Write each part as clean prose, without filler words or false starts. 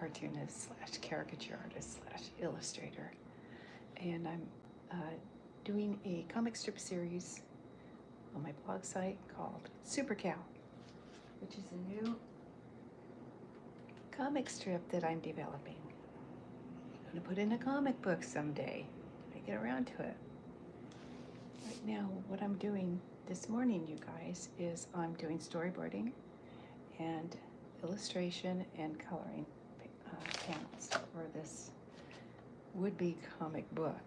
cartoonist slash caricature artist slash illustrator, and I'm doing a comic strip series on my blog site called Super Cow, which is a new comic strip that I'm developing. I'm going to put in a comic book someday when I get around to it. Right now, what I'm doing this morning, you guys, is I'm doing storyboarding and illustration and coloring panels for this would-be comic book.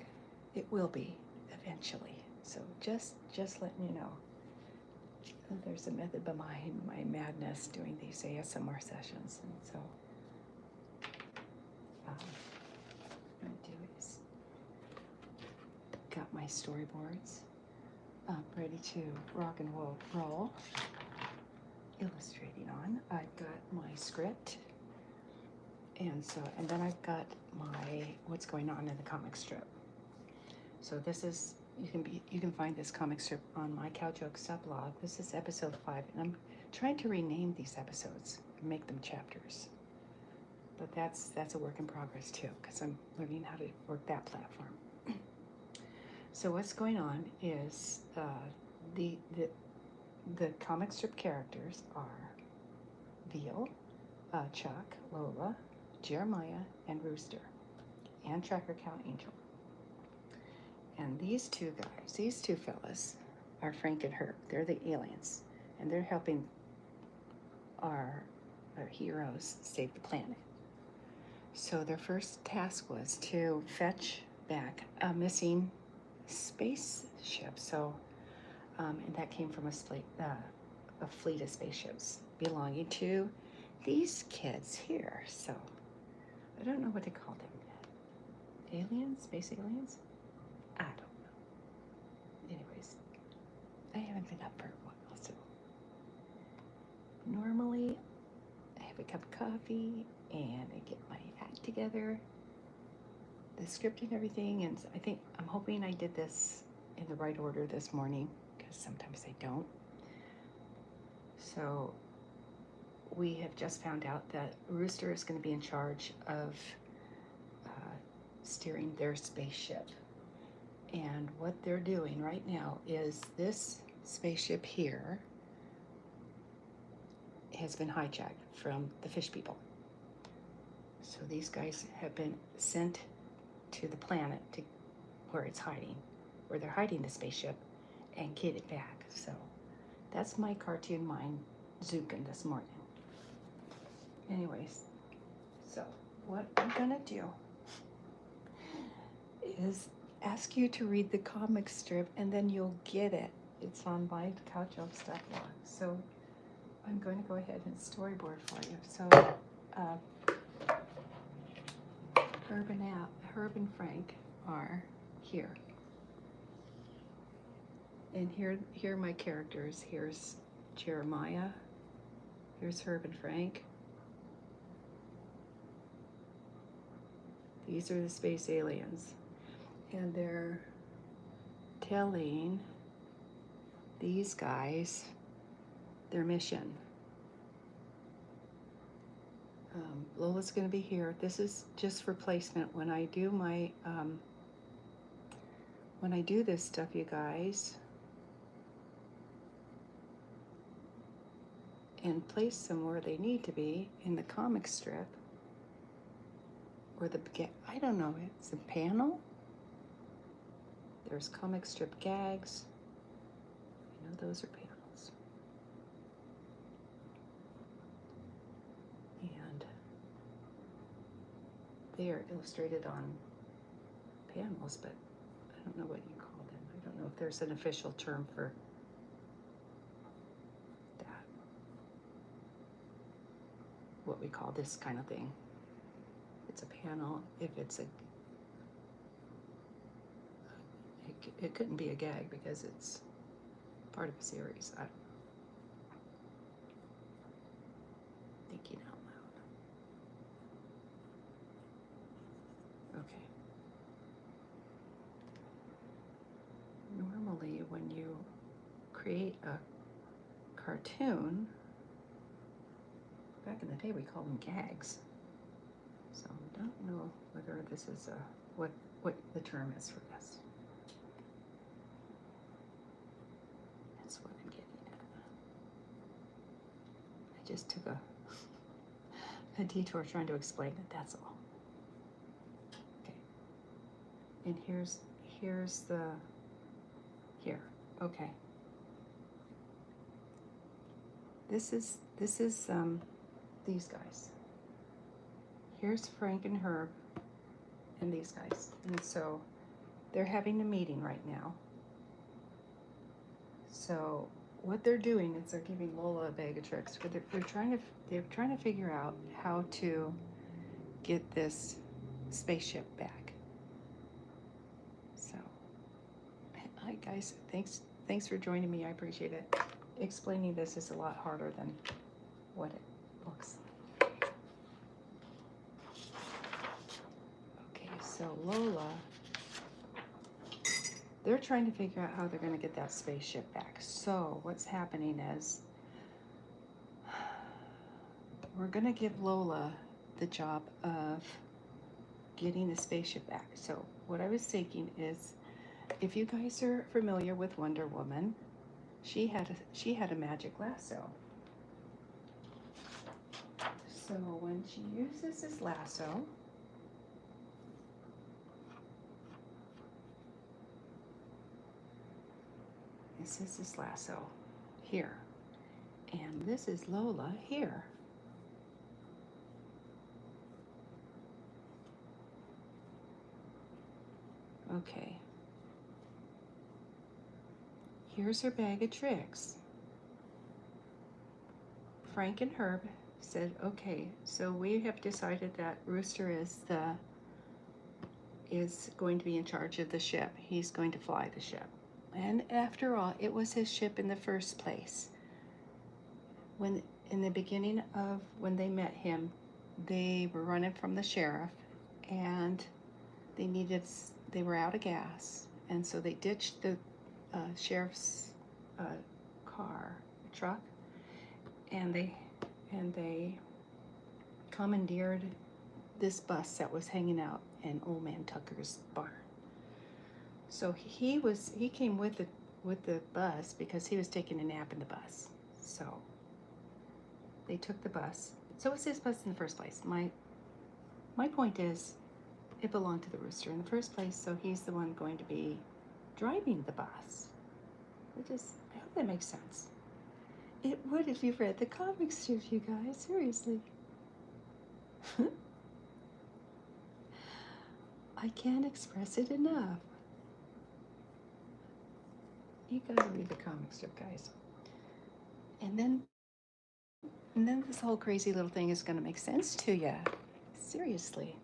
It will be eventually. So just letting you know. There's a method behind my madness doing these ASMR sessions, and so what I'm gonna do is got my storyboards ready to rock and roll. Illustrating on. I've got my script, and then I've got my what's going on in the comic strip. So this is you can find this comic strip on my Cow Jokes blog. This is episode 5, and I'm trying to rename these episodes and make them chapters. But that's a work in progress too, because I'm learning how to work that platform. So what's going on is the comic strip characters are Veal, Chuck, Lola, Jeremiah, and Rooster, and Tracker Cow Angel. And these two fellas are Frank and Herb. They're the aliens, and they're helping our heroes save the planet. So their first task was to fetch back a missing spaceship. So, and that came from a fleet of spaceships belonging to these kids here. So I don't know what to call them yet. Aliens? Space aliens? I don't know. Anyways, I haven't been up for a while, so normally I have a cup of coffee and I get my act together, the script and everything, and I'm hoping I did this in the right order this morning, because sometimes I don't. So we have just found out that Rooster is going to be in charge of steering their spaceship. And what they're doing right now is this spaceship here has been hijacked from the fish people. So these guys have been sent to the planet where it's hiding, where they're hiding the spaceship, and get it back. So that's my cartoon mind zookin this morning. Anyways, so what I'm gonna do is ask you to read the comic strip, and then you'll get it. It's on my Cow Jokes blog. So I'm going to go ahead and storyboard for you. So Herb and Frank are here. And here are my characters. Here's Jeremiah. Here's Herb and Frank. These are the space aliens. And they're telling these guys their mission. Lola's going to be here. This is just for placement. When I do my, when I do this stuff, you guys, and place them where they need to be in the comic strip, or I don't know, it's a panel. There's comic strip gags. You know, those are panels. And they are illustrated on panels, but I don't know what you call them. I don't know if there's an official term for that. What we call this kind of thing. It's a panel. If it's it couldn't be a gag because it's part of a series. I don't know. Thinking out loud. Okay. Normally when you create a cartoon, back in the day we called them gags. whether this is what the term is for this. That's what I'm getting at. I just took a detour trying to explain it, that's all. Okay. And here's the, here, okay. This is these guys. Here's Frank and Herb and these guys. And so they're having a meeting right now. So what they're doing is they're giving Lola a bag of tricks. They're trying to figure out how to get this spaceship back. So, hi guys, thanks for joining me. I appreciate it. Explaining this is a lot harder than what it looks like. Okay, so Lola, they're trying to figure out how they're going to get that spaceship back. So what's happening is we're going to give Lola the job of getting the spaceship back. So what I was thinking is, if you guys are familiar with Wonder Woman, she had a magic lasso. So when she uses this lasso, this is this lasso here, and this is Lola here. Okay. Here's her bag of tricks. Frank and Herb said, okay, so we have decided that Rooster is going to be in charge of the ship. He's going to fly the ship. And after all, it was his ship in the first place. When in the beginning of when they met him, they were running from the sheriff, and they were out of gas, and so they ditched the sheriff's truck, and they commandeered this bus that was hanging out in Old Man Tucker's barn. So he came with the bus because he was taking a nap in the bus. So they took the bus. So it was his bus in the first place. My point is, it belonged to the Rooster in the first place, so he's the one going to be driving the bus. I hope that makes sense. It would if you've read the comic strips, you guys, seriously. I can't express it enough. You gotta read the comic strip, guys. And then this whole crazy little thing is gonna make sense to you. Seriously.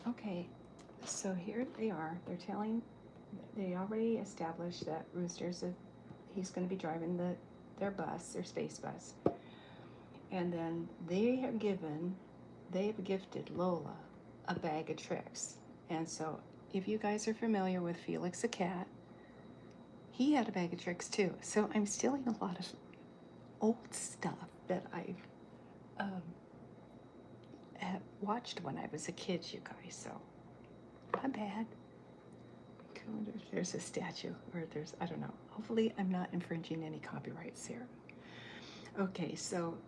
Okay, so here they are. They already established that he's going to be driving their bus, their space bus. And then they have gifted Lola a bag of tricks. And so if you guys are familiar with Felix the cat, he had a bag of tricks too. So I'm stealing a lot of old stuff that I've watched when I was a kid, you guys, so not bad. There's a statue, or I don't know. Hopefully I'm not infringing any copyrights here. Okay, so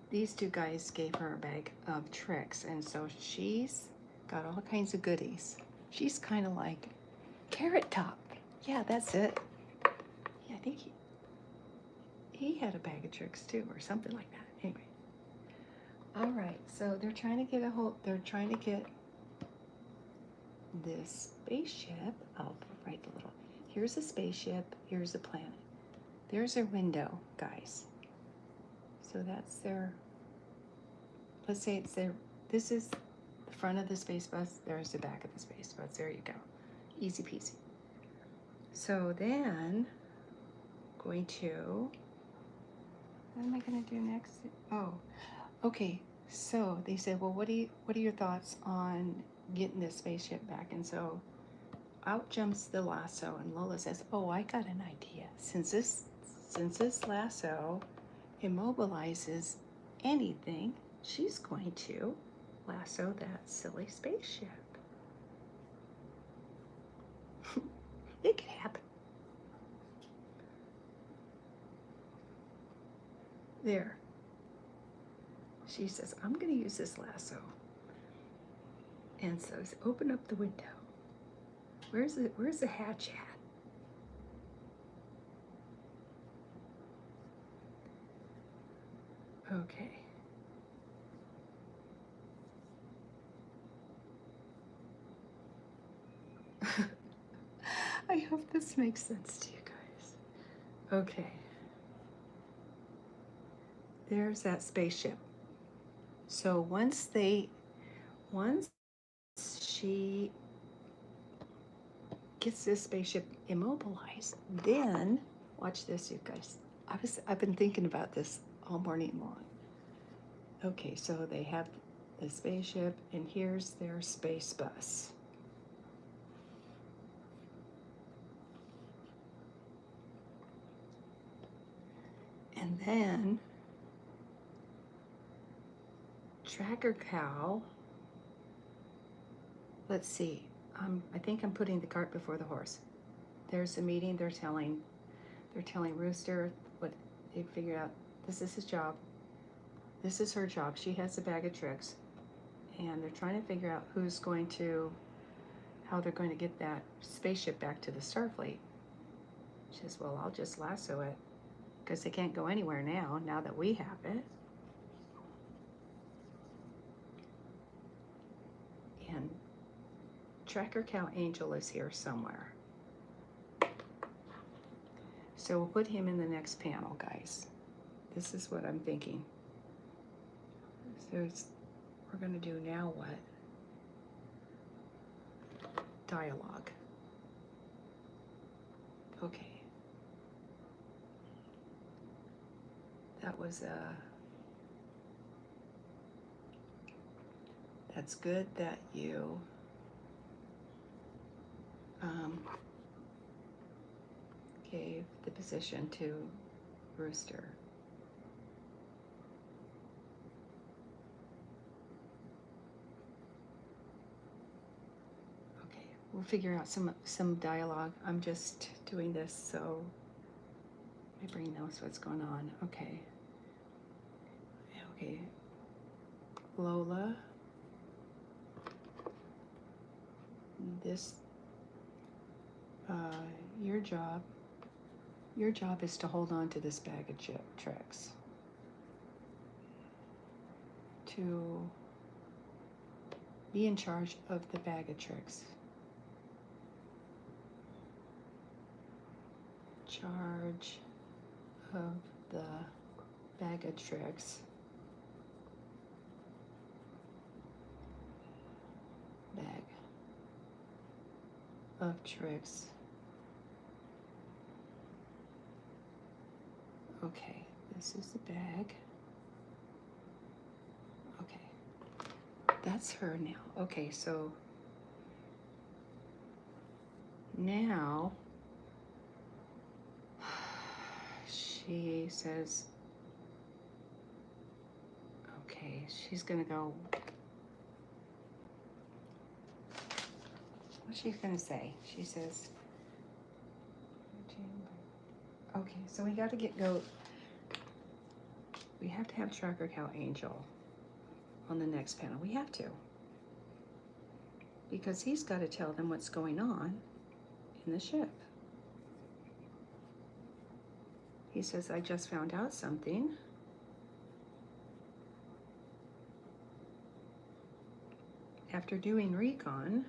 these two guys gave her a bag of tricks, and so she's got all kinds of goodies. She's kind of like Carrot Top. Yeah, that's it. Yeah, I think he had a bag of tricks too, or something like that. Anyway. All right, so they're trying to get this spaceship. I'll write the little, here's a spaceship, here's a planet. There's their window, guys. So that's let's say it's this is the front of the space bus, there's the back of the space bus. There you go. Easy peasy. So then, what am I gonna do next? Oh. Okay, so they said, well, what are your thoughts on getting this spaceship back? And so out jumps the lasso, and Lola says, oh, I got an idea. Since this lasso immobilizes anything, she's going to lasso that silly spaceship. It could happen. There. She says, I'm going to use this lasso. And so open up the window. Where's the hatch at? Okay. I hope this makes sense to you guys. Okay. There's that spaceship. So once she gets this spaceship immobilized, then watch this, you guys. I've been thinking about this all morning long. Okay, so they have the spaceship, and here's their space bus. And then Tracker Cow, let's see, I think I'm putting the cart before the horse. There's a meeting, they're telling Rooster what they figured out. This is his job. This is her job. She has a bag of tricks. And they're trying to figure out how they're going to get that spaceship back to the Starfleet. She says, well, I'll just lasso it, because they can't go anywhere now that we have it. And Tracker Cow Angel is here somewhere. So we'll put him in the next panel, guys. This is what I'm thinking. So we're going to do now what? Dialogue. Okay. That was that's good that you gave the position to Rooster. Okay, we'll figure out some dialogue. I'm just doing this so my brain knows what's going on. Okay. Okay. Lola, this your job is to hold on to this bag of tricks, to be in charge of the bag of tricks. Charge of the bag of tricks. Bag of tricks. Okay, this is the bag. Okay, that's her now. Okay, so now she says, okay, she's gonna go. What's she gonna say? She says, okay, so we got to we have to have Tracker Cow Angel on the next panel. We have to. Because he's got to tell them what's going on in the ship. He says, I just found out something. After doing recon,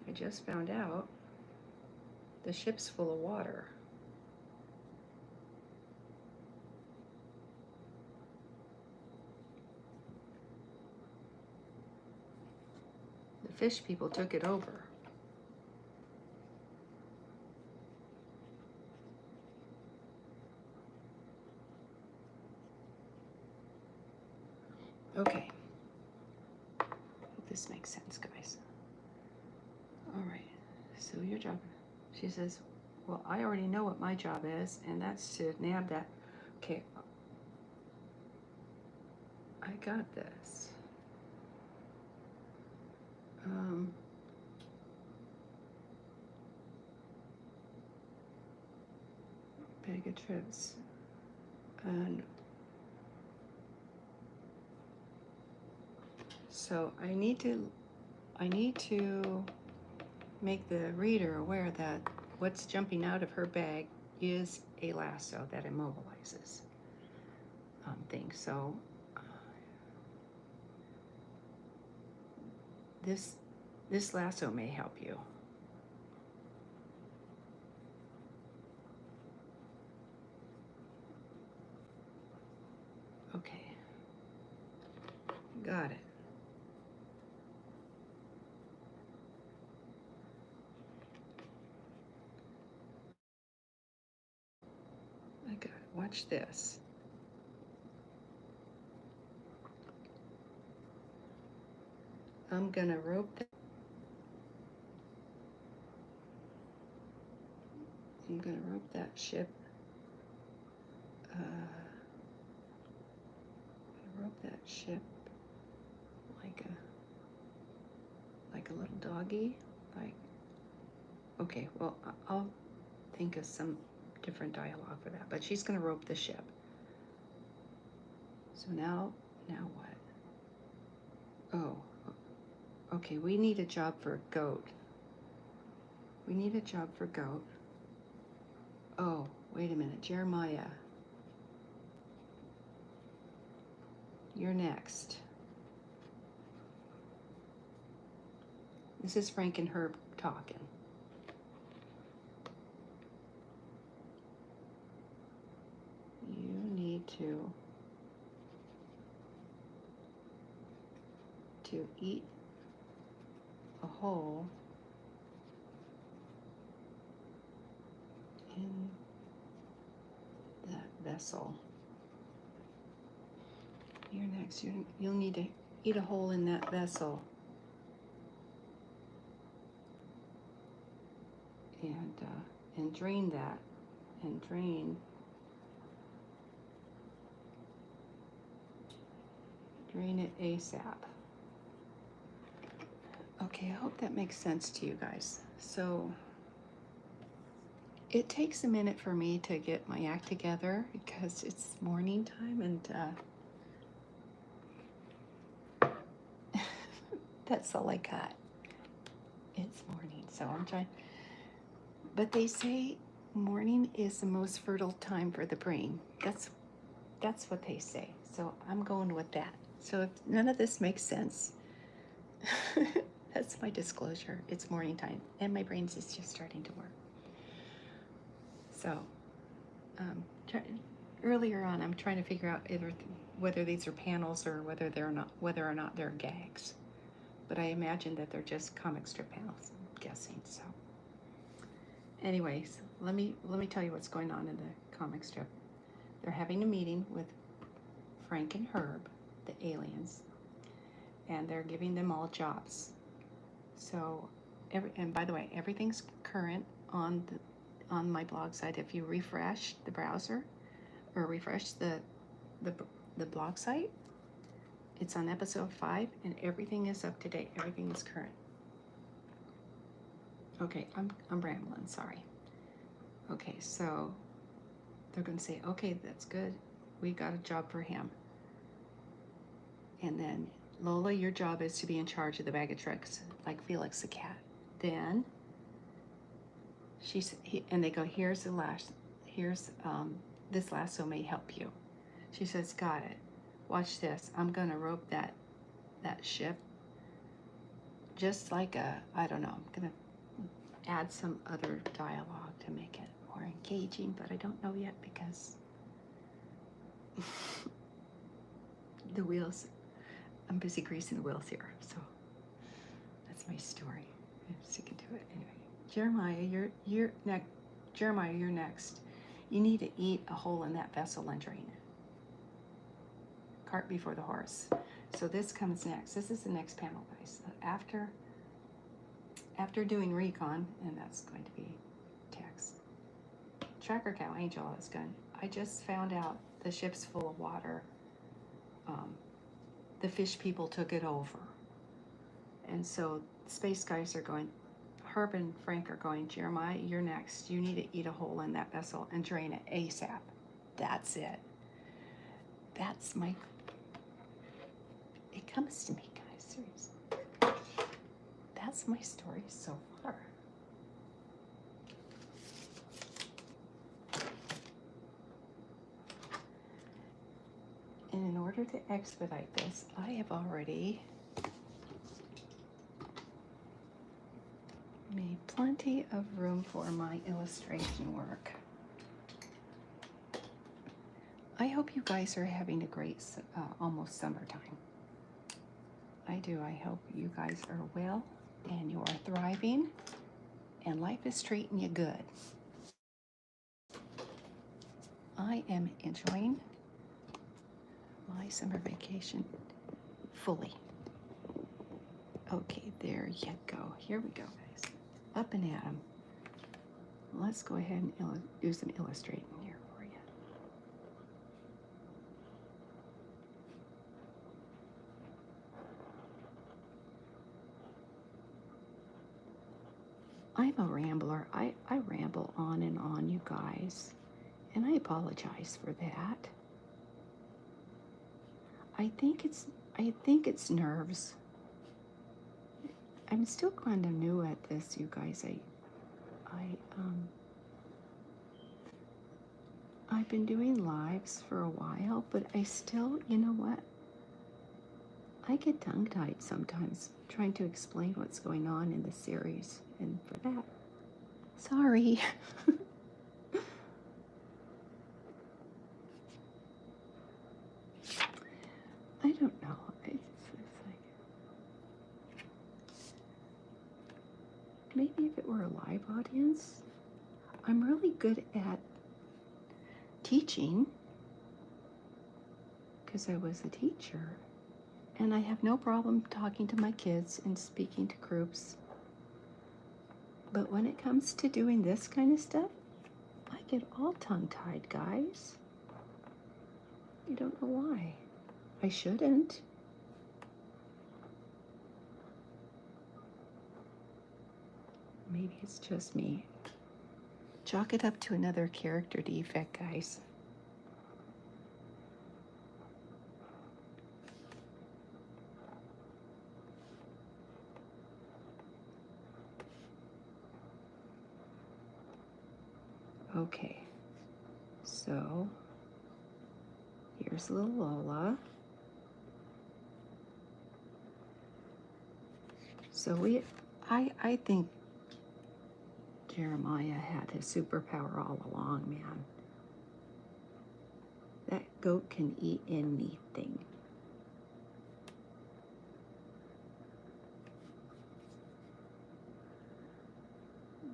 I just found out the ship's full of water. The fish people took it over. Okay. Hope this makes sense, guys. All right. So your job, she says, Well, I already know what my job is, and that's to nab that. Okay, I got this. Bag of trips. And so I need to make the reader aware that what's jumping out of her bag is a lasso that immobilizes things. So this lasso may help you. Okay, got it. I got it. Watch this. I'm gonna rope that. I'm gonna rope that ship. Rope that ship like a little doggy. Like, okay, well, I'll think of some different dialogue for that. But she's gonna rope the ship. So now what? Oh, okay. We need a job for goat. We need a job for goat. Oh, wait a minute, Jeremiah. You're next. This is Frank and Herb talking. You need to eat a hole in that vessel. You're next. You'll need to eat a hole in that vessel. And drain that. And drain it ASAP. Okay, I hope that makes sense to you guys. So it takes a minute for me to get my act together because it's morning time, and that's all I got. It's morning, so I'm trying. But they say morning is the most fertile time for the brain. That's what they say. So I'm going with that. So if none of this makes sense, that's my disclosure. It's morning time, and my brain's just starting to work. So earlier on, I'm trying to figure out whether these are panels or whether or not they're gags. But I imagine that they're just comic strip panels. I'm guessing so. Anyways, let me tell you what's going on in the comic strip. They're having a meeting with Frank and Herb, the aliens, and they're giving them all jobs. So, and by the way, everything's current on my blog site. If you refresh the browser or refresh the blog site, it's on episode 5, and everything is up to date. Everything is current. Okay, I'm rambling. Sorry. Okay, so they're going to say, okay, that's good. We got a job for him. And then, Lola, your job is to be in charge of the bag of tricks, like Felix the cat. Then and they go, here's this lasso may help you. She says, got it. Watch this. I'm going to rope that ship just like I don't know, I'm going to add some other dialogue to make it more engaging, but I don't know yet because the wheels, I'm busy greasing the wheels here. So that's my story. So you can do it anyway. Jeremiah, you're next. Jeremiah, you're next. You need to eat a hole in that vessel and drain it. Cart before the horse. So this comes next. This is the next panel, guys. After doing recon, and that's going to be text. Tracker Cow Angel is going. I just found out the ship's full of water. The fish people took it over, and so space guys are going. Herb and Frank are going. Jeremiah, you're next. You need to eat a hole in that vessel and drain it ASAP. That's it. That's my. It comes to me, guys. Seriously. That's my story so far. And in order to expedite this, I have already made plenty of room for my illustration work. I hope you guys are having a great, almost summertime. I do. I hope you guys are well and you are thriving and life is treating you good. I am enjoying my summer vacation fully. Okay, there you go. Here we go, guys. Up and at 'em. Let's go ahead and do some illustrating here for you. I'm a rambler. I ramble on and on, you guys, and I apologize for that. I think it's nerves. I'm still kind of new at this, you guys. I've been doing lives for a while, but I still, you know what? I get tongue-tied sometimes trying to explain what's going on in the series, and for that, sorry. I don't know. It's like, maybe if it were a live audience, I'm really good at teaching because I was a teacher, and I have no problem talking to my kids and speaking to groups. But when it comes to doing this kind of stuff, I get all tongue-tied, guys. I don't know why. I shouldn't. Maybe it's just me. Chalk it up to another character defect, guys. Okay, so here's little Lola. So I think Jeremiah had his superpower all along, man. That goat can eat anything.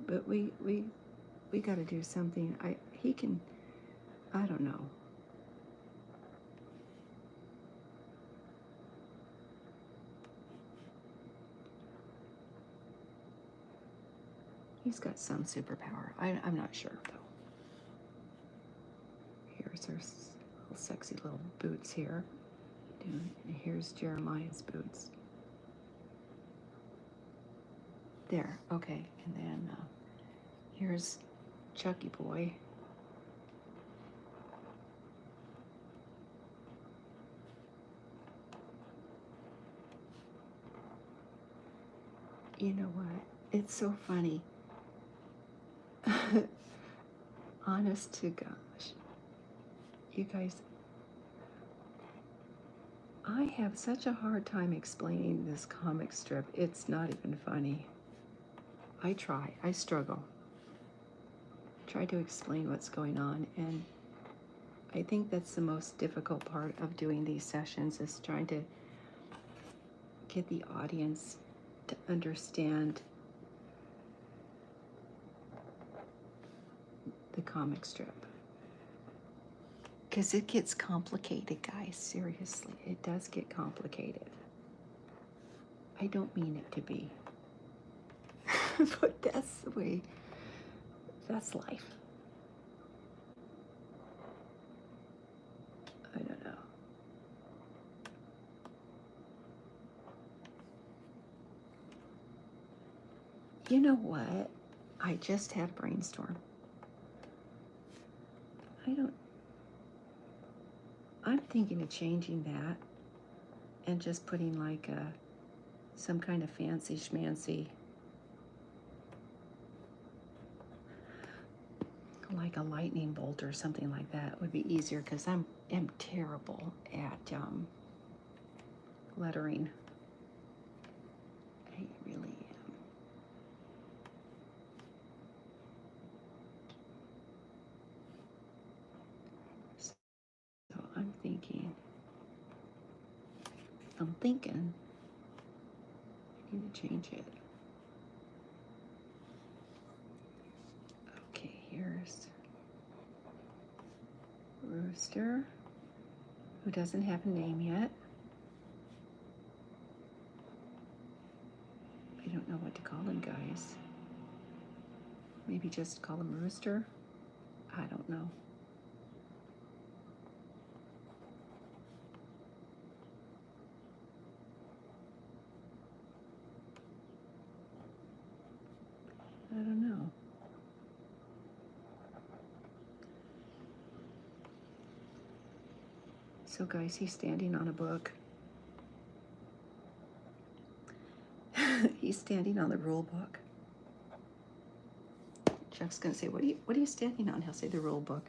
But we got to do something. I don't know. He's got some superpower. I'm not sure, though. Here's our little sexy little boots here. And here's Jeremiah's boots. There, okay. And then here's Chucky Boy. You know what? It's so funny. Honest to gosh, you guys, I have such a hard time explaining this comic strip. It's not even funny. I struggle. Try to explain what's going on, and I think that's the most difficult part of doing these sessions, is trying to get the audience to understand the comic strip. Because it gets complicated, guys. Seriously, it does get complicated. I don't mean it to be. But that's the way, that's life. You know what? I just had a brainstorm. I'm thinking of changing that and just putting like some kind of fancy schmancy, like a lightning bolt or something like that would be easier, because am terrible at lettering. I really am. So I'm thinking I need to change it. Okay, here's Rooster, who doesn't have a name yet. I don't know what to call him, guys. Maybe just call him Rooster? I don't know. I don't know. So guys, he's standing on a book. He's standing on the rule book. Chuck's gonna say, what are you standing on? He'll say the rule book.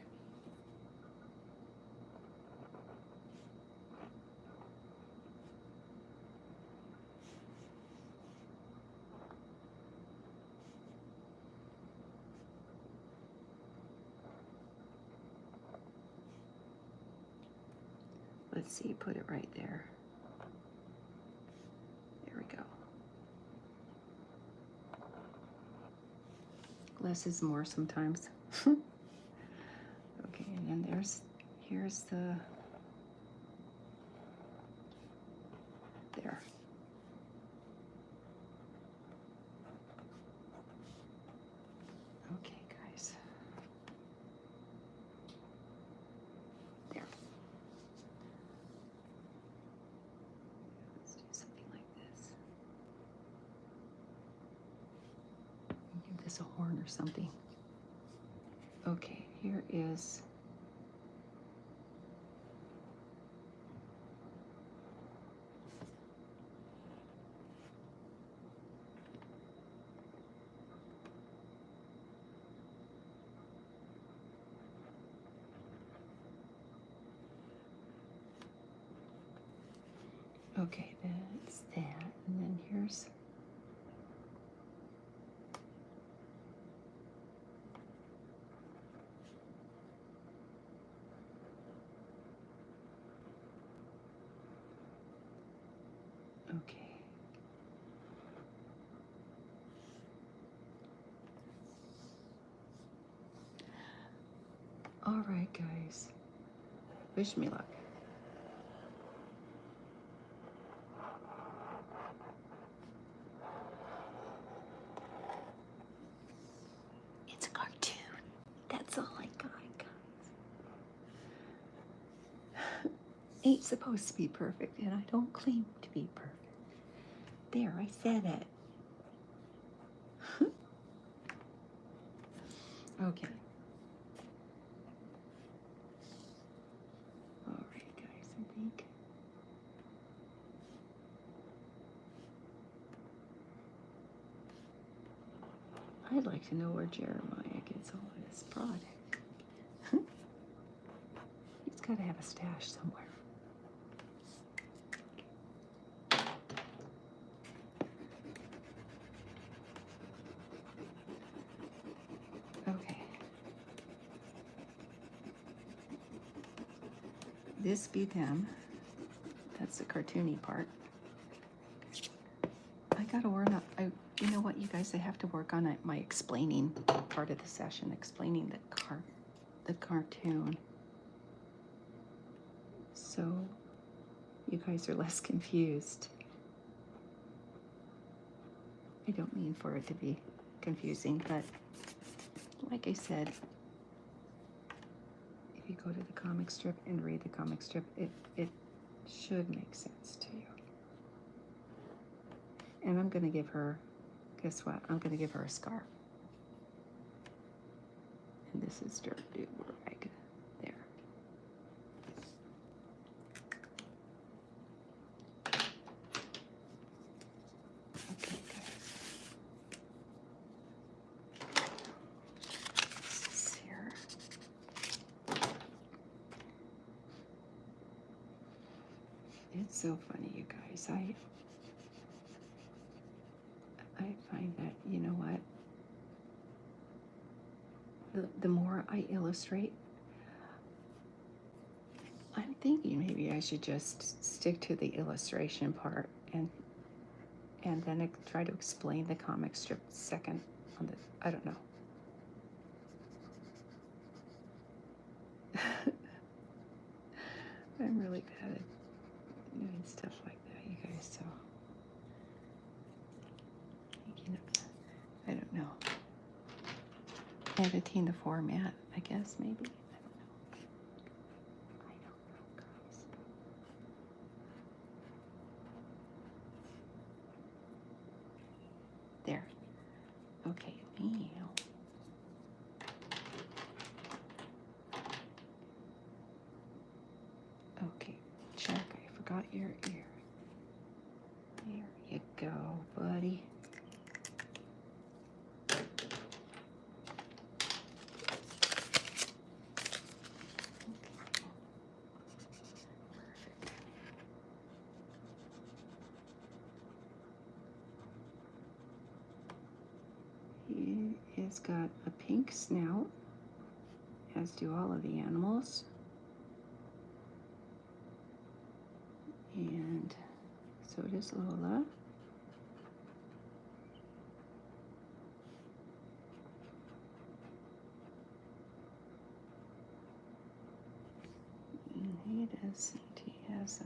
Let's see, put it right there. There we go. Less is more sometimes. Okay, and then here's the, there. Okay, guys. There. Let's do something like this. Give this a horn or something. Okay, here is okay, that's that, and then here's okay. All right, guys. Wish me luck. It's a cartoon. That's all I got, guys. Ain't supposed to be perfect, and I don't claim to be perfect. There, I said it. Okay. All right, guys, I think. I'd like to know where Jeremiah gets all his product. He's got to have a stash somewhere. Okay. This be them. That's the cartoony part. I gotta work on. You know what, you guys? I have to work on my explaining part of the session, explaining the cartoon, so you guys are less confused. I don't mean for it to be confusing, but like I said, if you go to the comic strip and read the comic strip, it should make sense to you. And I'm going to give her guess what? I'm going to give her a scarf. And this is dirt do rag. There. Okay, guys. This is here. It's so funny, you guys. I find that, you know what? The more I illustrate, I'm thinking maybe I should just stick to the illustration part and then try to explain the comic strip second on the, I don't know. I'm really bad at doing stuff like that, you guys, so thinking of, I don't know. Editing the format, I guess, maybe. I don't know, guys. There. Okay, now. Okay, Chuck, I forgot your ear. There you go, buddy. He has got a pink snout, as do all of the animals. And so does Lola. And he doesn't. He has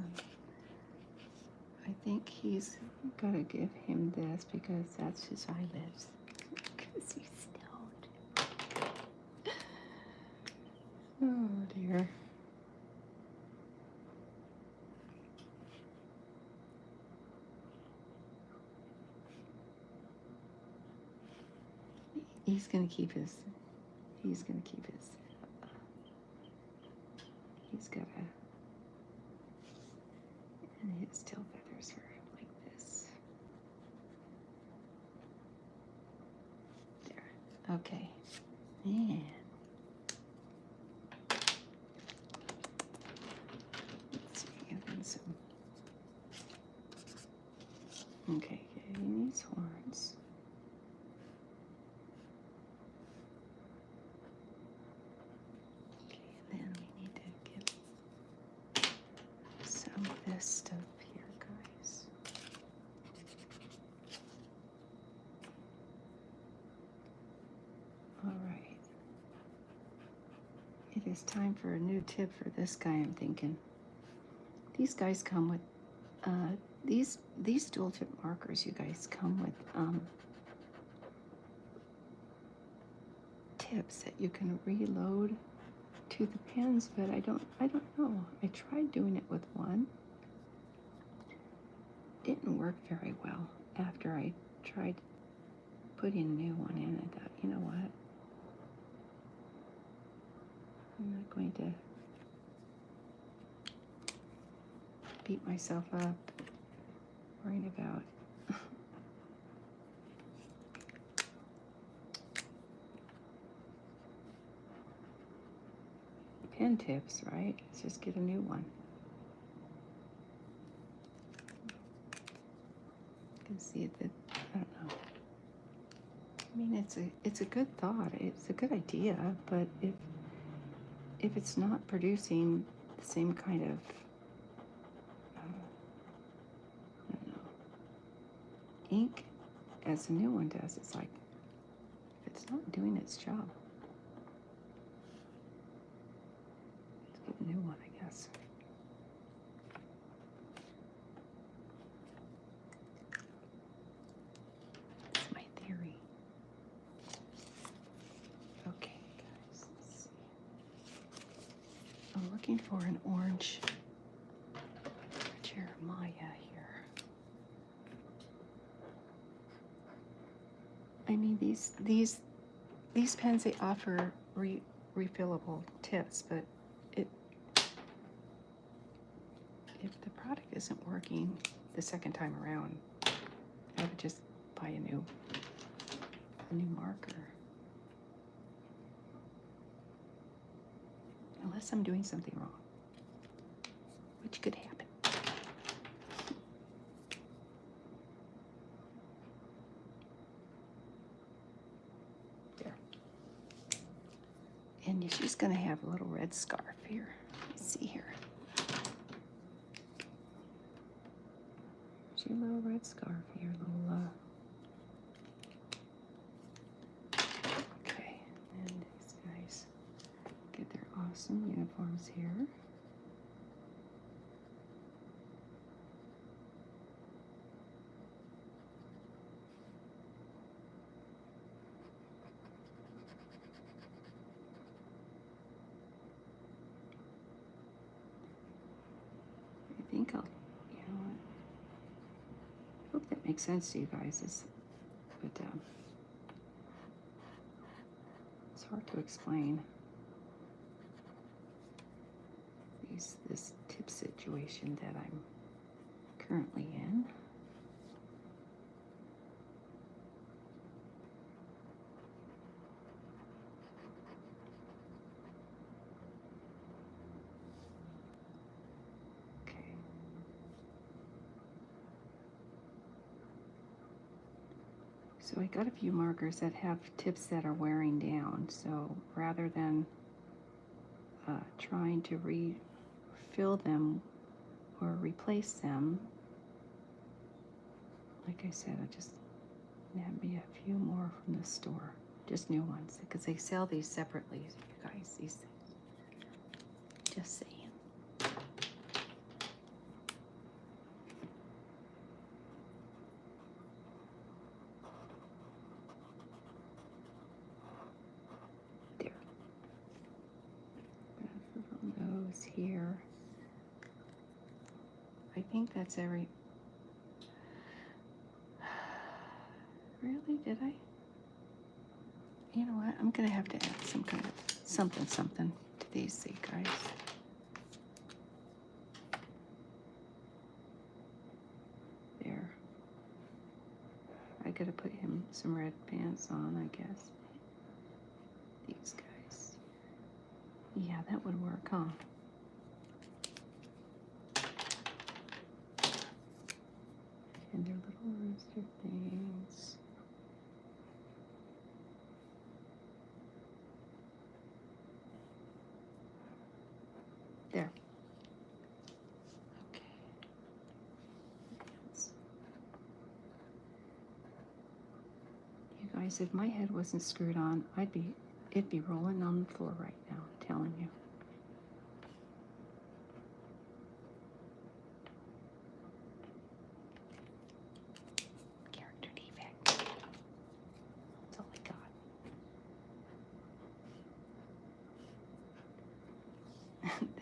I think he's got to give him this because that's his eyelids. Because he's stoned. Oh dear. He's gonna keep his. He's got a. And his tail feathers are like this. There. Okay. And let's see, and then some. Okay, getting these horns. Okay, and then we need to give some of this stuff here, guys. All right. It is time for a new tip for this guy, I'm thinking. These guys come with, these dual tip markers, you guys, come with tips that you can reload to the pens, but I don't know. I tried doing it with one. Didn't work very well. After I tried putting a new one in, I thought, you know what? I'm not going to beat myself up worrying about pen tips, right? Let's just get a new one. You can see that, I don't know. I mean, it's a good thought. It's a good idea, but if it's not producing the same kind of, I don't know, ink as the new one does, it's like, if it's not doing its job, let's get a new one, I guess. That's my theory. Okay, guys, let's see. I'm looking for an orange for Jeremiah here. I mean, these pens, they offer refillable tips, but if the product isn't working the second time around, I would just buy a new marker. Unless I'm doing something wrong, which could happen. There. And she's gonna have a little red scarf here. Let's see here. She a little red scarf here, little okay, and these guys get their awesome uniforms here. I think I'll, you know what? I hope that makes sense to you guys. But it's hard to explain this tip situation that I'm currently in. So I got a few markers that have tips that are wearing down. So rather than trying to refill them or replace them, like I said, I just have me a few more from the store, just new ones, because they sell these separately, you guys. These things. Just saying. Here, I think that's every. Really, did I? You know what? I'm gonna have to add some kind of something to these, see, guys. There. I gotta put him some red pants on, I guess. These guys. Yeah, that would work, huh? And their little rooster things. There. Okay. You guys, if my head wasn't screwed on, it'd be rolling on the floor right now, I'm telling you.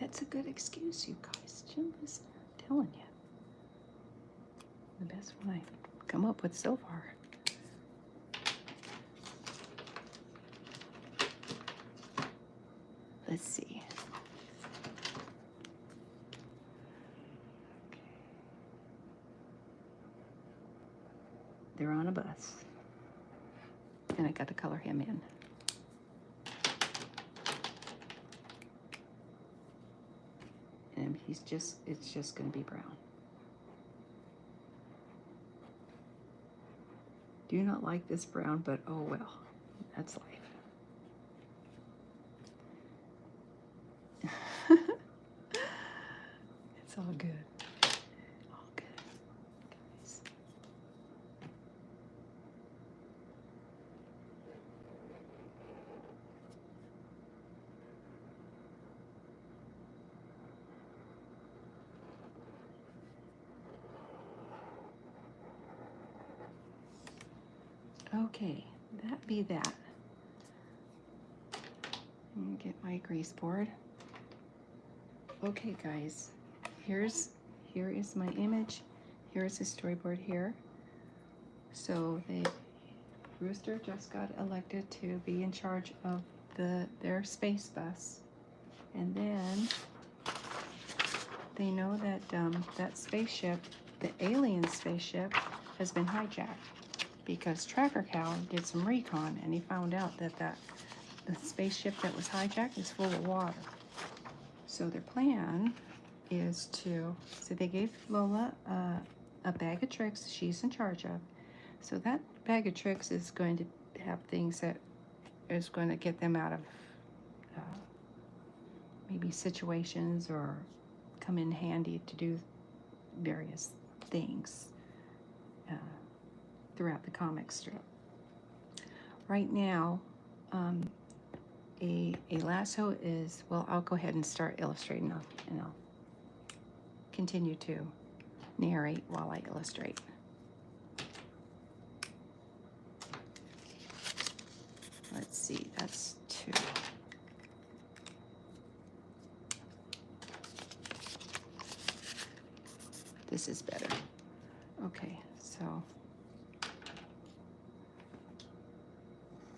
That's a good excuse, you guys. Jim is telling you. The best one I've come up with so far. Let's see. Okay. They're on a bus. And I got to color him in. And it's just going to be brown. Do not like this brown, but oh well, that's life. It's all good. All good, guys. Okay, that be that. I'm gonna get my grease board. Okay, guys, here is my image. Here is the storyboard here. So Rooster just got elected to be in charge of their space bus. And then they know that that spaceship, the alien spaceship, has been hijacked because Tracker Cow did some recon and he found out that the spaceship that was hijacked is full of water. So their plan is to, so they gave Lola a bag of tricks she's in charge of. So that bag of tricks is going to have things that is going to get them out of maybe situations or come in handy to do various things throughout the comic strip. Right now, a lasso is, well, I'll go ahead and start illustrating and I'll continue to narrate while I illustrate. Let's see, that's 2. This is better. Okay, so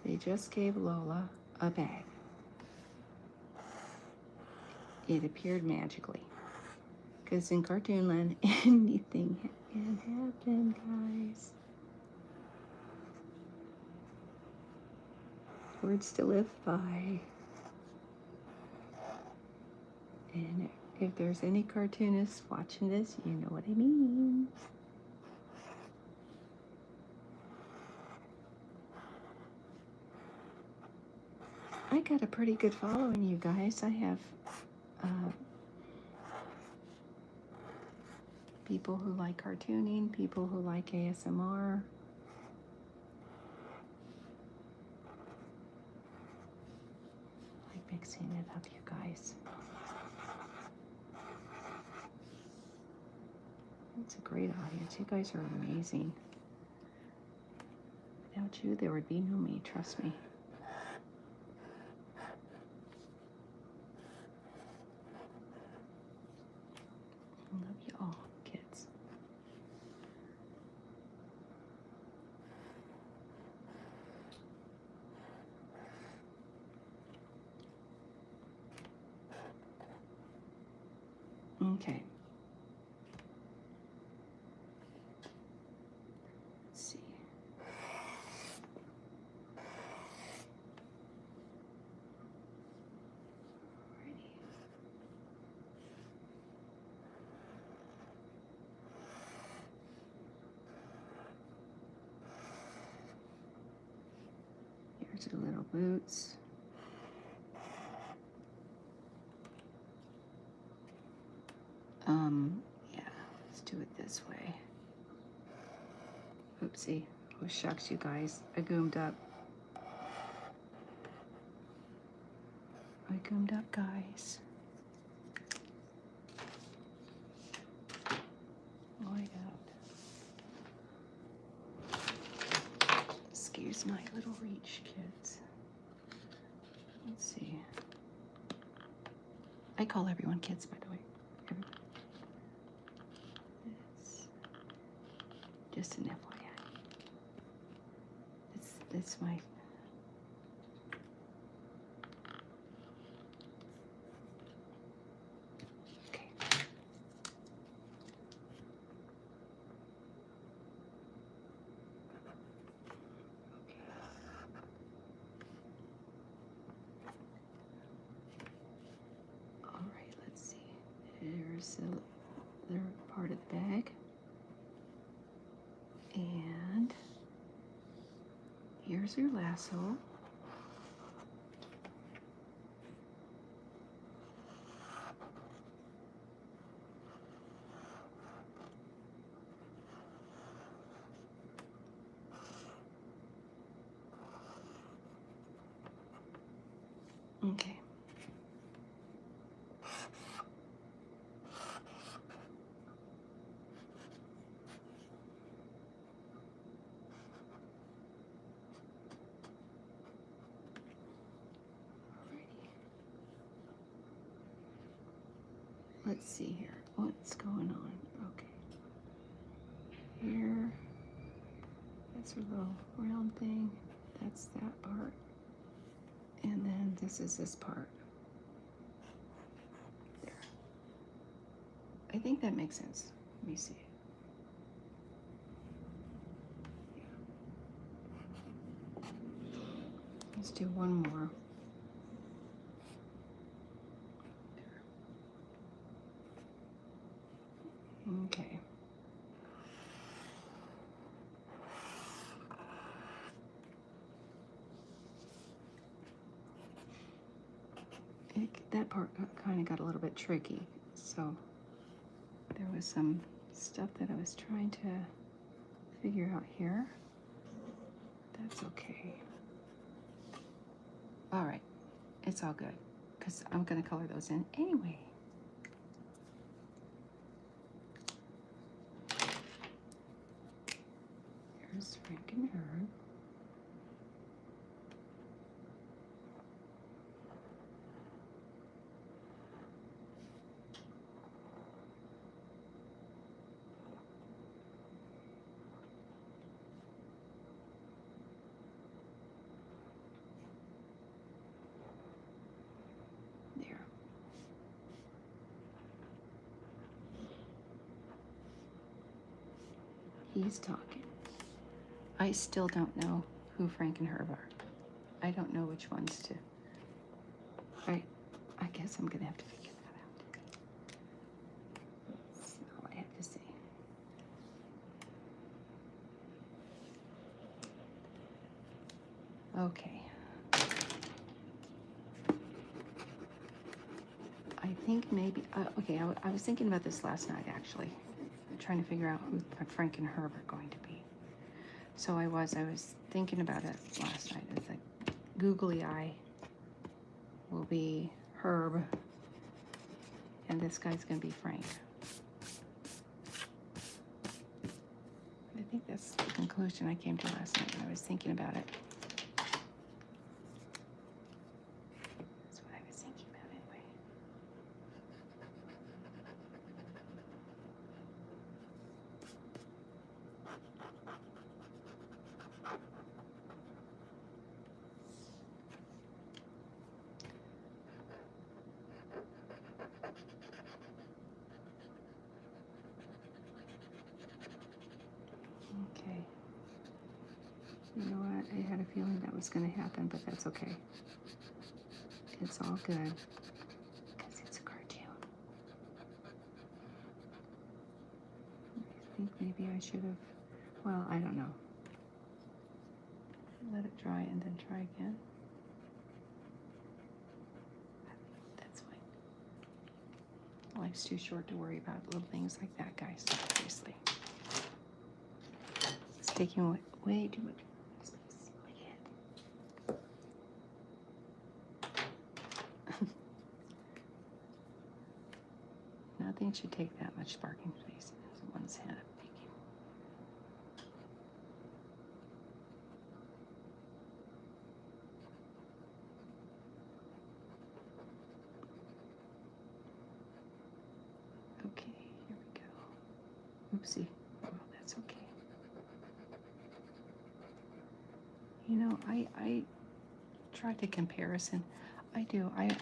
they just gave Lola a bag. It appeared magically. Because in cartoon land, anything can happen, guys. Words to live by. And if there's any cartoonists watching this, you know what I mean. I got a pretty good following, you guys. I have people who like cartooning, people who like ASMR. I like mixing it up, you guys. It's a great audience. You guys are amazing. Without you, there would be no me, trust me. I love you all, kids. Okay. Let's see. Alrighty. Here's her little boots. Yeah, let's do it this way. Oopsie. Oh, shucks, you guys. I goomed up. Guys. Oh, I got. Excuse my little reach, kids. Let's see. I call everyone kids, by the way. Everybody. It's just an FYI. It's my. Okay. All right, let's see. Here's the other part of the bag. And here's your lasso. Okay. Let's see here. What's going on? Okay. Here. That's a little round thing. That's that part. And then this is this part. There. I think that makes sense. Let me see. Let's do one more. Okay. That part kind of got a little bit tricky, so there was some stuff that I was trying to figure out here. That's okay. All right, it's all good, because I'm going to color those in anyway. Here's Frank and Herb. There. He's talking. I still don't know who Frank and Herb are. I don't know which ones to. I guess I'm gonna have to figure that out. That's all I have to say. Okay. I think maybe, okay, I was thinking about this last night, actually. I'm trying to figure out who Frank and Herb are going to be. So I was thinking about it last night. It's like googly eye will be Herb, and this guy's gonna be Frank. I think that's the conclusion I came to last night when I was thinking about it. That's what I was thinking about anyway. Okay. You know what? I had a feeling that was going to happen, but that's okay. It's all good. Because it's a cartoon. I think maybe I should have... Well, I don't know. Let it dry and then try again. That's fine. Life's too short to worry about little things like that, guys. Seriously. It's taking way too much space in my head. Nothing should take that much sparking space in one's head. Okay, here we go. Oopsie. Oh, that's okay. You know, I tried the comparison. I do. I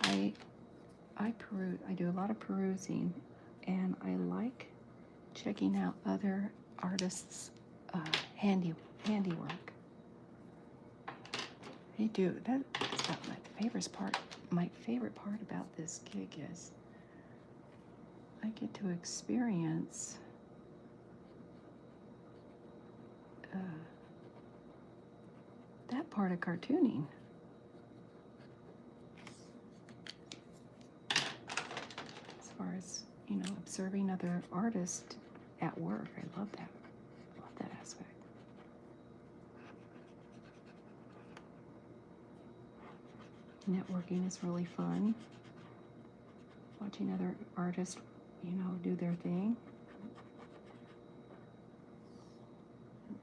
peruse. I do a lot of perusing, and I like checking out other artists' handiwork. I do. That's about my favorite part. My favorite part about this gig is I get to experience that part of cartooning. As far as, you know, observing other artists at work. I love that. Love that aspect. Networking is really fun. Watching other artists, you know, do their thing.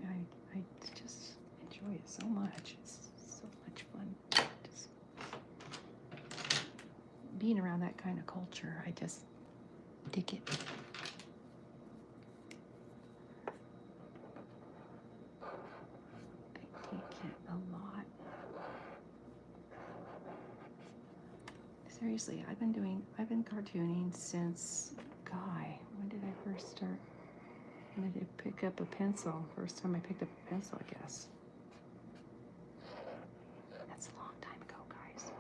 I just enjoy it so much. It's so much fun. Just being around that kind of culture, I just dig it. Seriously, I've been cartooning since, when did I first start? When did I pick up a pencil? First time I picked up a pencil, I guess. That's a long time ago, guys.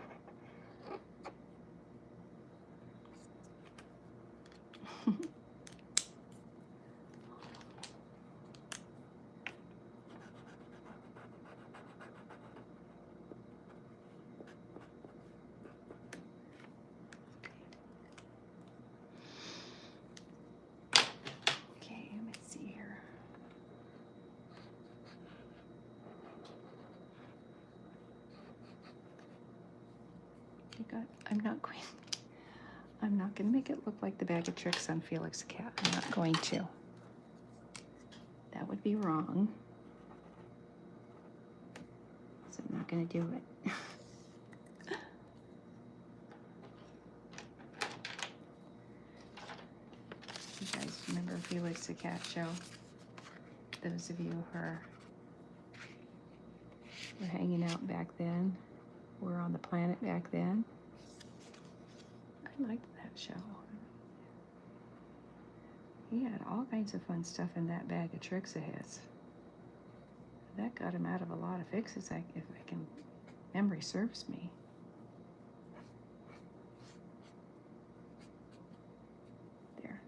Okay, let's see here. I'm not going to make it look like the bag of tricks on Felix the Cat. I'm not going to. That would be wrong. So I'm not going to do it. You guys remember Felix the Cat show? Those of you who were hanging out back then, were on the planet back then. I liked that show. He had all kinds of fun stuff in that bag of tricks of his. That got him out of a lot of fixes, if memory serves me. There.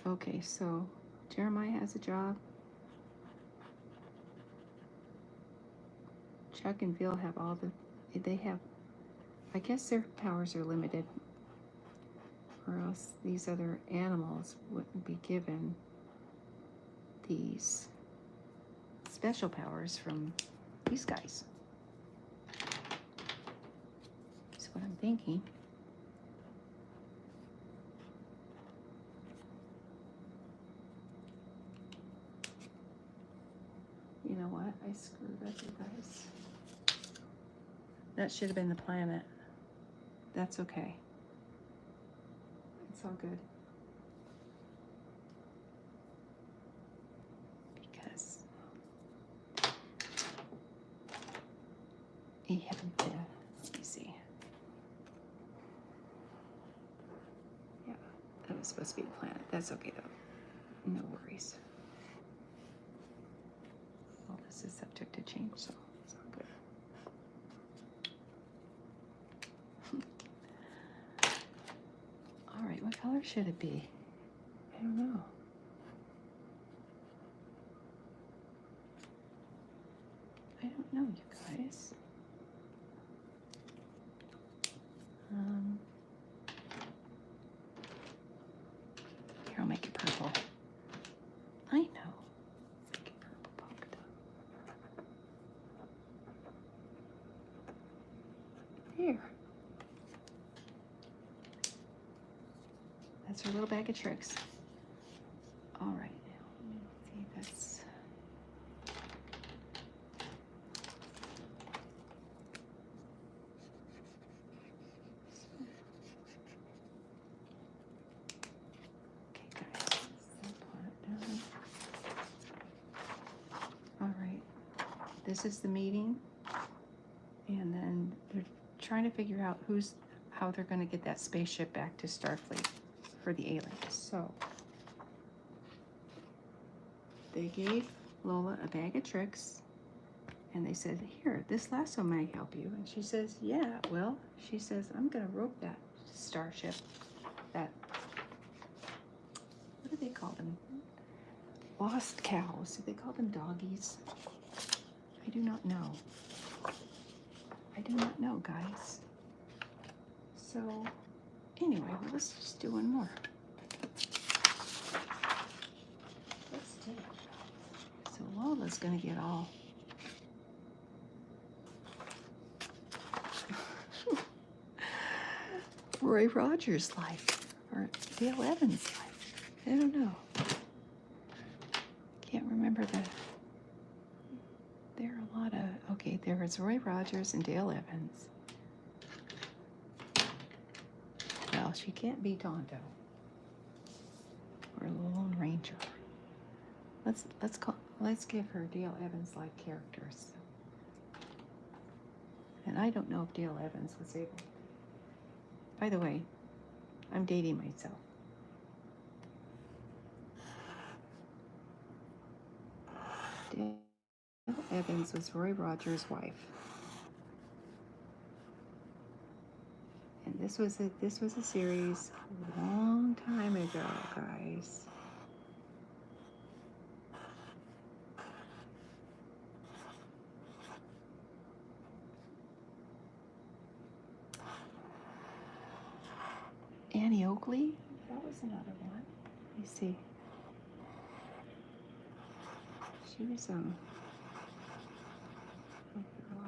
Okay, so Jeremiah has a job. Chuck and Bill have I guess their powers are limited, or else these other animals wouldn't be given these special powers from these guys. That's what I'm thinking. You know what? I screwed up, you guys. That should have been the planet. That's okay. It's all good. Because he had let me see. Yeah, that was supposed to be the planet. That's okay though. No worries. Well, this is subject to change, so it's all good. All right, what color should it be? I don't know. I don't know, you guys. Here, I'll make it purple. I know. Make it purple polka dot. Here. That's our little bag of tricks. All right, now let me see. That's okay, guys. All right, this is the meeting, and then they're trying to figure out how they're going to get that spaceship back to Starfleet for the aliens. So they gave Lola a bag of tricks, and they said, here, this lasso might help you. And she says, yeah, well, she says, I'm going to rope that starship, what do they call them? Lost cows. Do they call them doggies? I do not know. I do not know, guys. So anyway, well, let's just do one more. Let's do it. So Lola's gonna get all Roy Rogers like, or Dale Evans like. I don't know. Can't remember there are a lot of, okay, there was Roy Rogers and Dale Evans. Well, she can't be Tonto or the Lone Ranger. let's give her Dale Evans like characters. And I don't know if Dale Evans was able. By the way, I'm dating myself. Dale Evans was Roy Rogers' wife. And this was a series a long time ago, guys. Annie Oakley, that was another one. Let me see. She was a lot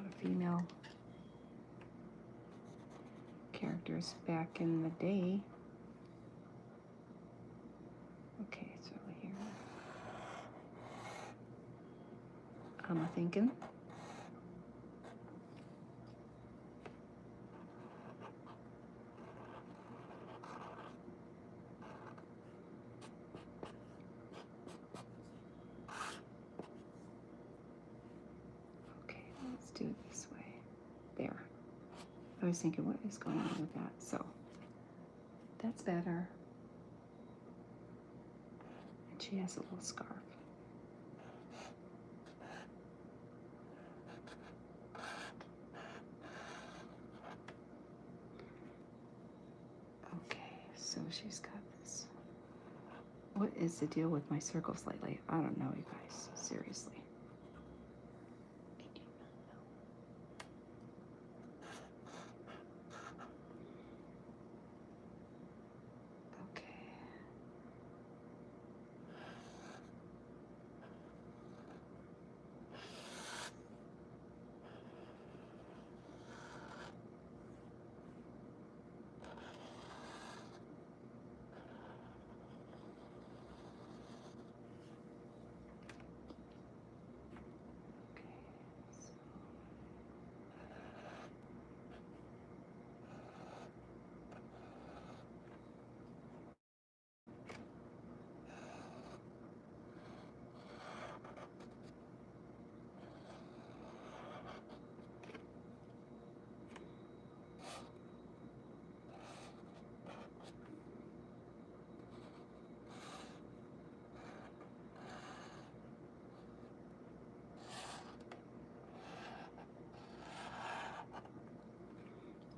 of female characters back in the day. Okay, so here I'm thinking. Okay, let's do it this way. There. I was thinking, what is going on with that? So that's better. And she has a little scarf. Okay, so she's got this. What is the deal with my circles lately? I don't know, you guys. Seriously.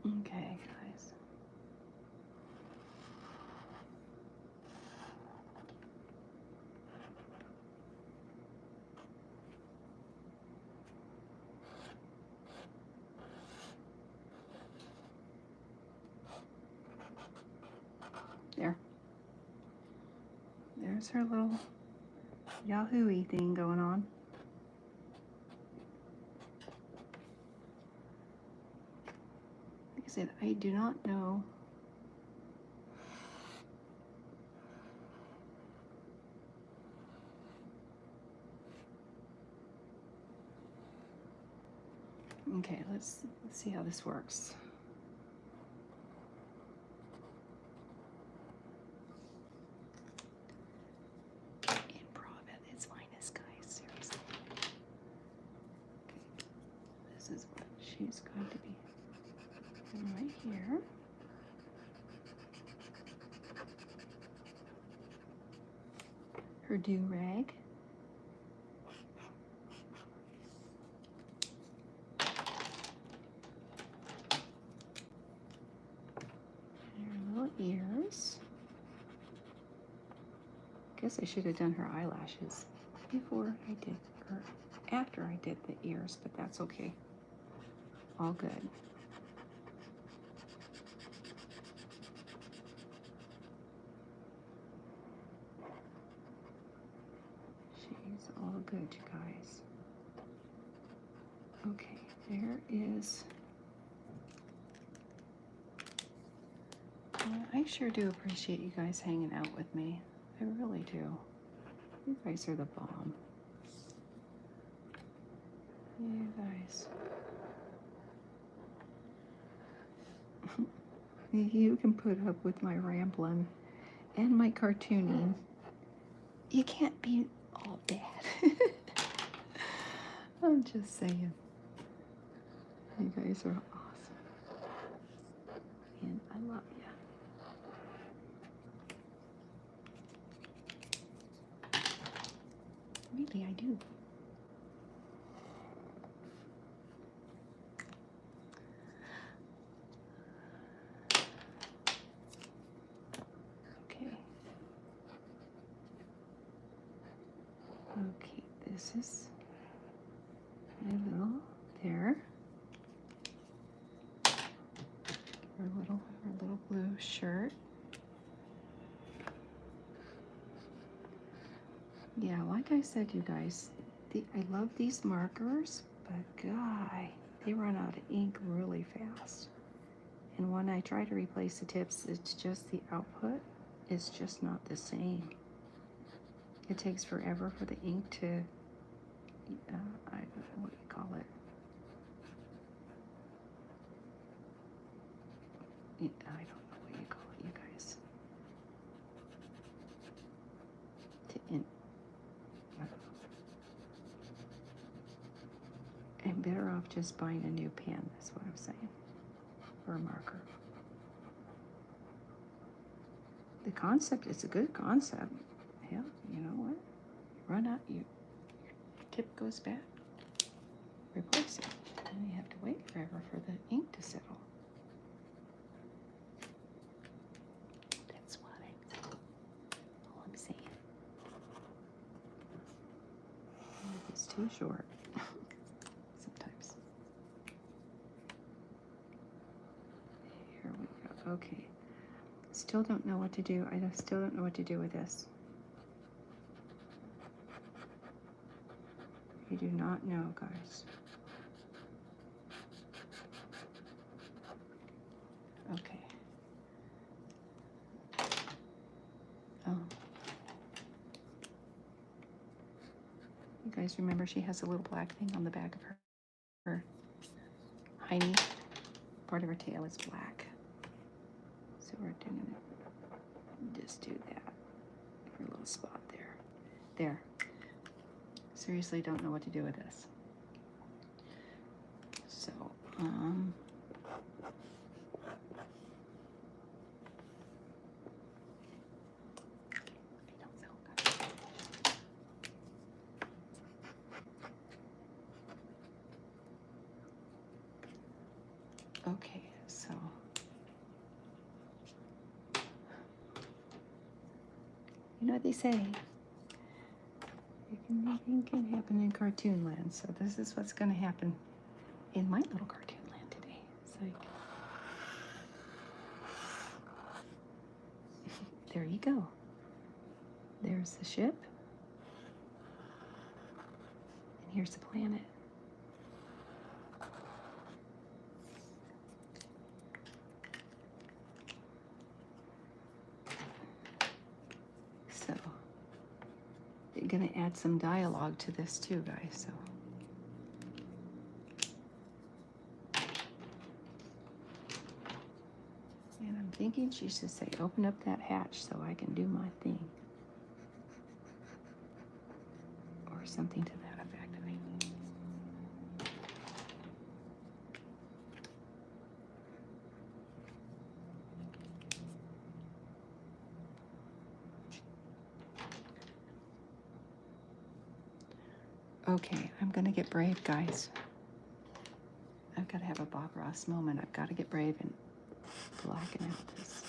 Okay, guys. There. There's her little Yahoo-y thing going on. Like I said, I do not know. Okay, let's see how this works. Improv at its finest, guys. Seriously. Okay, this is what she's going to be doing right here. Her do-rag. Ears. Guess I should have done her eyelashes before I did, or after I did the ears, but that's okay. All good. She's all good, you guys. Okay, there is. I sure do appreciate you guys hanging out with me. I really do. You guys are the bomb. You guys. You can put up with my rambling and my cartooning. You can't be all all bad. I'm just saying. You guys are awesome. And I love you. Really, I do. Okay. Okay, this is my little, there. Her little blue shirt. Yeah, like I said, you guys, I love these markers, but guy, they run out of ink really fast. And when I try to replace the tips, it's just the output is just not the same. It takes forever for the ink to, I don't know what you call it. I don't know what you call it, you guys. I'm better off just buying a new pen, that's what I'm saying, or a marker. The concept is a good concept. Hell, you know what? Run out, your tip goes bad, replace it. And you have to wait forever for the ink to settle. That's all I'm saying. It's too short. Sometimes. Here we go. Okay. Still don't know what to do. I still don't know what to do with this. I do not know, guys. Okay. Oh. You guys remember she has a little black thing on the back of her hiney. Part of her tail is black. So we're doing it. Just do that. Her little spot there. There. Seriously, don't know what to do with this. So, I don't know. Okay, so you know what they say. Anything can happen in cartoon land, so this is what's going to happen in my little cartoon land today. So there you go. There's the ship, and here's the planet. So you're going to add some dialogue to this too, guys. So and I'm thinking she should say, open up that hatch so I can do my thing. Or something to that effect. I mean. Okay, I'm gonna get brave, guys. I've got to have a Bob Ross moment. I've got to get brave and blacken out this.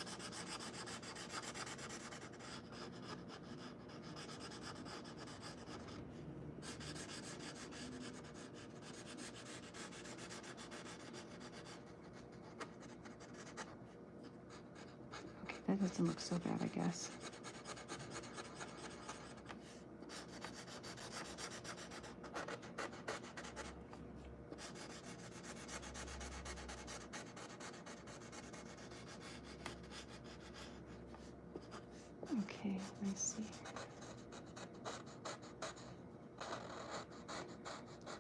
Okay, that doesn't look so bad, I guess. Okay, let's see.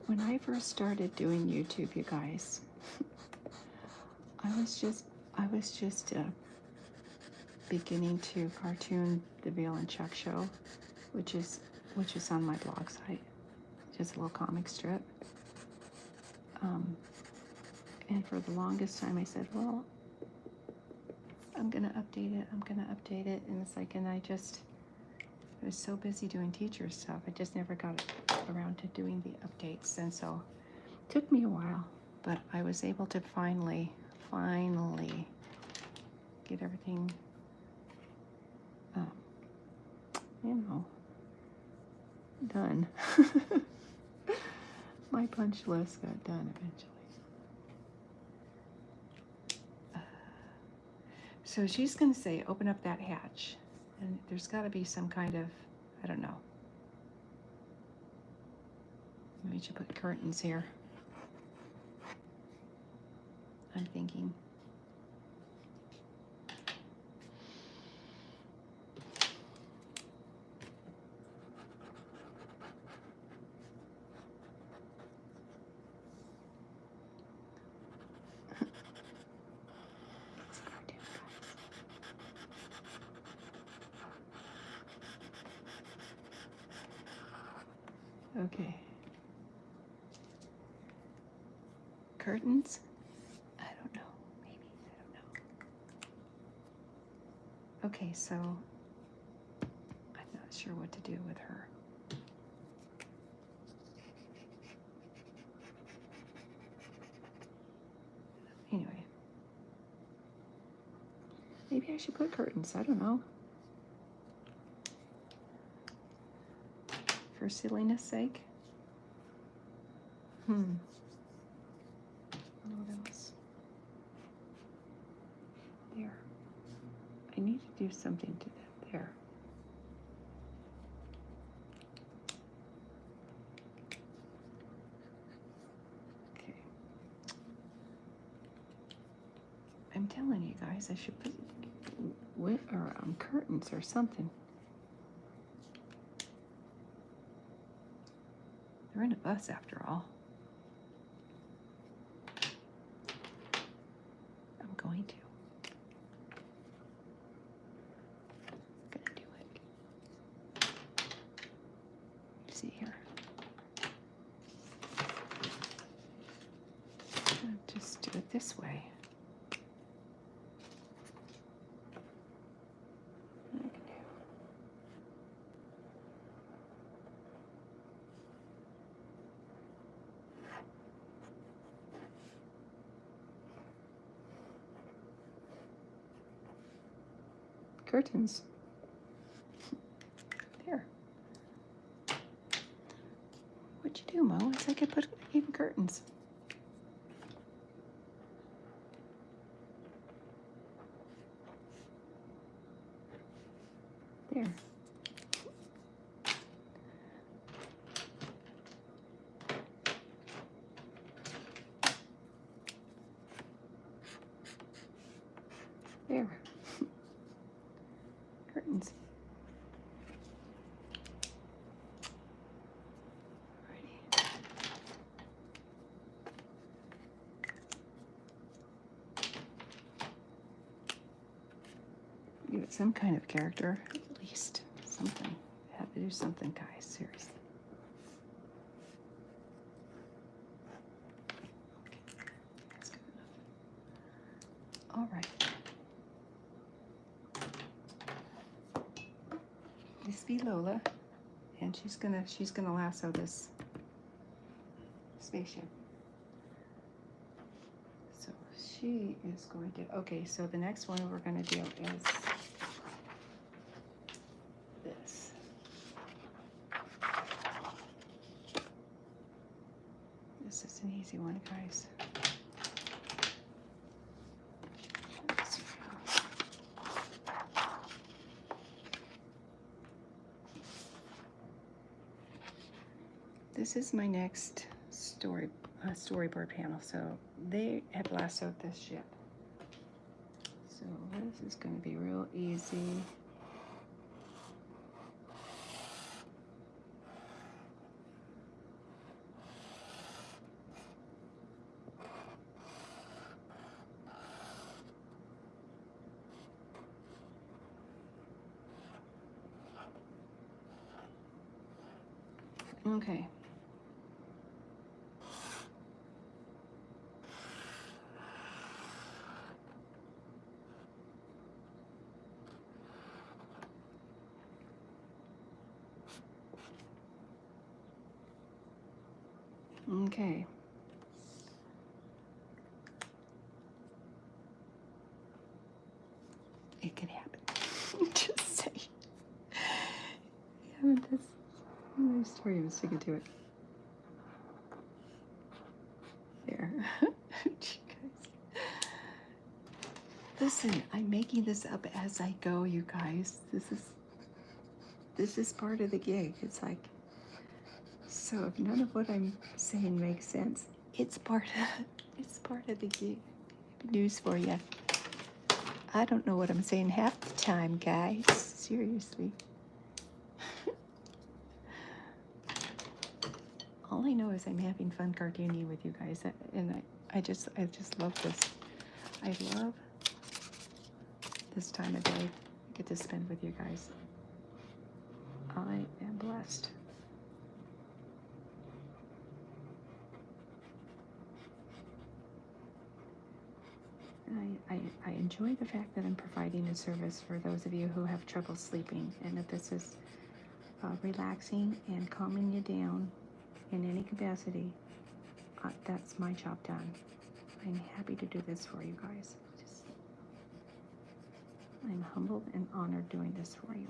When I first started doing YouTube, you guys, I was just beginning to cartoon the Veil and Chuck show, which is which is on my blog site. Just a little comic strip. And for the longest time I said, well, I'm going to update it. I'm going to update it. And it's like, and I was so busy doing teacher stuff. I just never got around to doing the updates. And so it took me a while, but I was able to finally get everything, done. My punch list got done eventually. So she's going to say, open up that hatch. And there's got to be some kind of, I don't know. Maybe we should put curtains here. I'm thinking. Okay. Curtains? I don't know. Maybe. I don't know. Okay, so I'm not sure what to do with her. Anyway. Maybe I should put curtains. I don't know. For silliness sake. What else? There. I need to do something to that there. Okay. I'm telling you guys, I should put curtains or something. They're in a bus after all. I'm going to. Gonna do it. See here. I'll just do it this way. Curtains. There. What'd you do, Mo? It's like I put even curtains. There. There. Curtains. Alrighty. Give it some kind of character, at least something. I have to do something, guys. Seriously. Okay, that's good enough. All right. This be Lola, and she's gonna lasso this spaceship. So she is going to. Okay, so the next one we're gonna do is this. This is an easy one, guys. This is my next storyboard panel. So they have lassoed this ship. So this is going to be real easy. Okay. Okay. It can happen. Just say. Yeah, that's my story. I'm sticking to it. There. Guys. Listen, I'm making this up as I go, you guys. This is part of the gig. It's like, so if none of what I'm saying makes sense, it's part of the gig. News for you. I don't know what I'm saying half the time, guys. Seriously. All I know is I'm having fun cartooning with you guys, and I just love this. I love this time of day I get to spend with you guys. I am blessed. I enjoy the fact that I'm providing a service for those of you who have trouble sleeping, and if this is relaxing and calming you down in any capacity, that's my job done. I'm happy to do this for you guys. I'm humbled and honored doing this for you.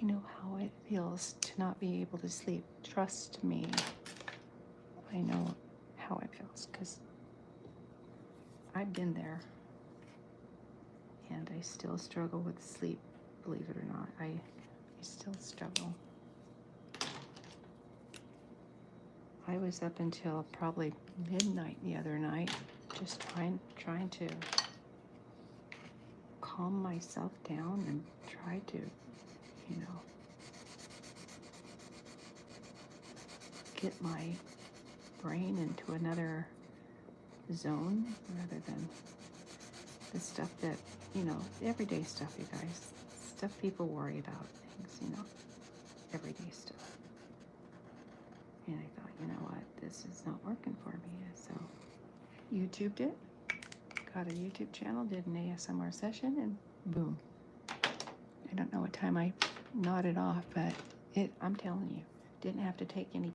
I know how it feels to not be able to sleep. Trust me. I know how it feels because I've been there, and I still struggle with sleep, believe it or not. I still struggle. I was up until probably midnight the other night, just trying to calm myself down and try to, get my brain into another zone rather than the stuff that, everyday stuff, you guys. Stuff people worry about, things, everyday stuff. And I thought, you know what, this is not working for me. So YouTubed it, got a YouTube channel, did an ASMR session, and boom. I don't know what time I nodded off, but I'm telling you, didn't have to take any